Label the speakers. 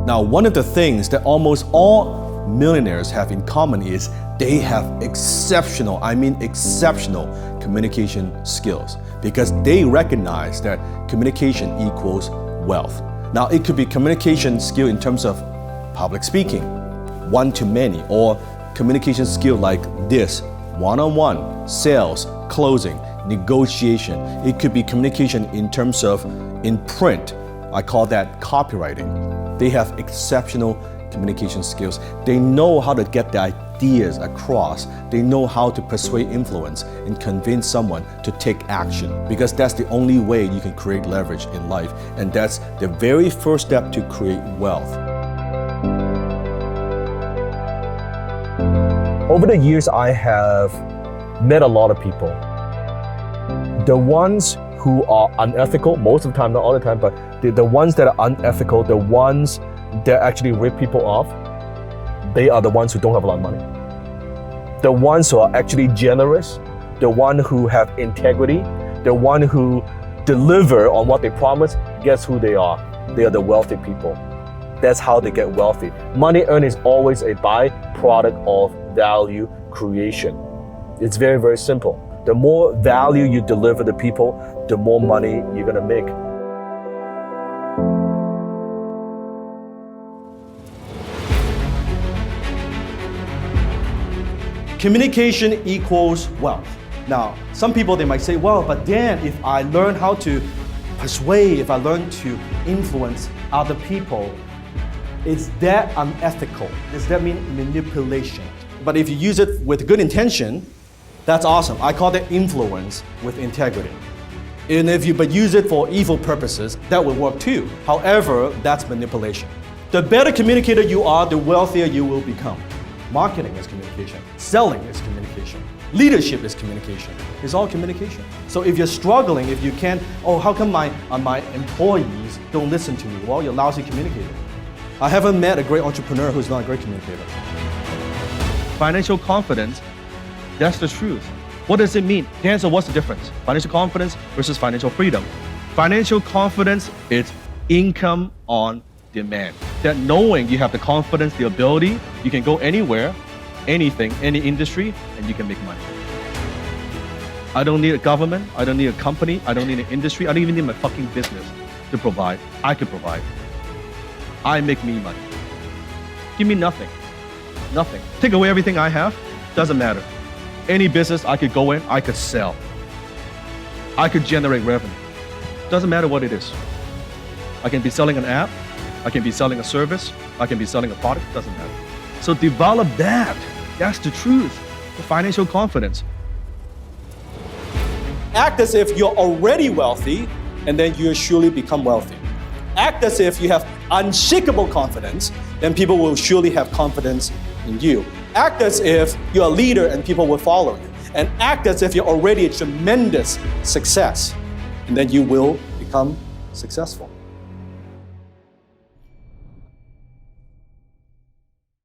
Speaker 1: Now, one of the things that almost all millionaires have in common is they have exceptional communication skills, because they recognize that communication equals wealth. Now, it could be communication skill in terms of public speaking, one-to-many, or communication skill like this, one-on-one, sales, closing, negotiation. It could be communication in terms of in print. I call that copywriting. They have exceptional communication skills. They know how to get their ideas across. They know how to persuade, influence, and convince someone to take action, because that's the only way you can create leverage in life, and that's the very first step to create wealth. Over the years, I have met a lot of people. The ones who are unethical, most of the time, not all the time, but the ones that are unethical, the ones that actually rip people off, they are the ones who don't have a lot of money. The ones who are actually generous, the one who have integrity, the one who deliver on what they promise, guess who they are? They are the wealthy people. That's how they get wealthy. Money earned is always a byproduct of value creation. It's very, very simple. The more value you deliver to people, the more money you're gonna make. Communication equals wealth. Now, some people, they might say, well, but Dan, if I learn how to persuade, if I learn to influence other people, is that unethical? Does that mean manipulation? But if you use it with good intention, that's awesome. I call that influence with integrity. And if you but use it for evil purposes, that will work too. However, that's manipulation. The better communicator you are, the wealthier you will become. Marketing is communication. Selling is communication. Leadership is communication. It's all communication. So if you're struggling, if you can't, how come my employees don't listen to me? Well, you're a lousy communicator. I haven't met a great entrepreneur who's not a great communicator.
Speaker 2: Financial confidence, that's the truth. What does it mean? Dan, so what's the difference? Financial confidence versus financial freedom. Financial confidence is income on demand. That knowing you have the confidence, the ability, you can go anywhere, anything, any industry, and you can make money. I don't need a government, I don't need a company, I don't need an industry, I don't even need my fucking business to provide. I could provide. I make me money. Give me nothing. Nothing. Take away everything I have, doesn't matter. Any business I could go in, I could sell. I could generate revenue. Doesn't matter what it is. I can be selling an app, I can be selling a service, I can be selling a product, doesn't matter. So develop that. That's the truth. The financial confidence.
Speaker 1: Act as if you're already wealthy, and then you'll surely become wealthy. Act as if you have unshakable confidence, then people will surely have confidence in you. Act as if you're a leader and people will follow you. And act as if you're already a tremendous success, and then you will become successful.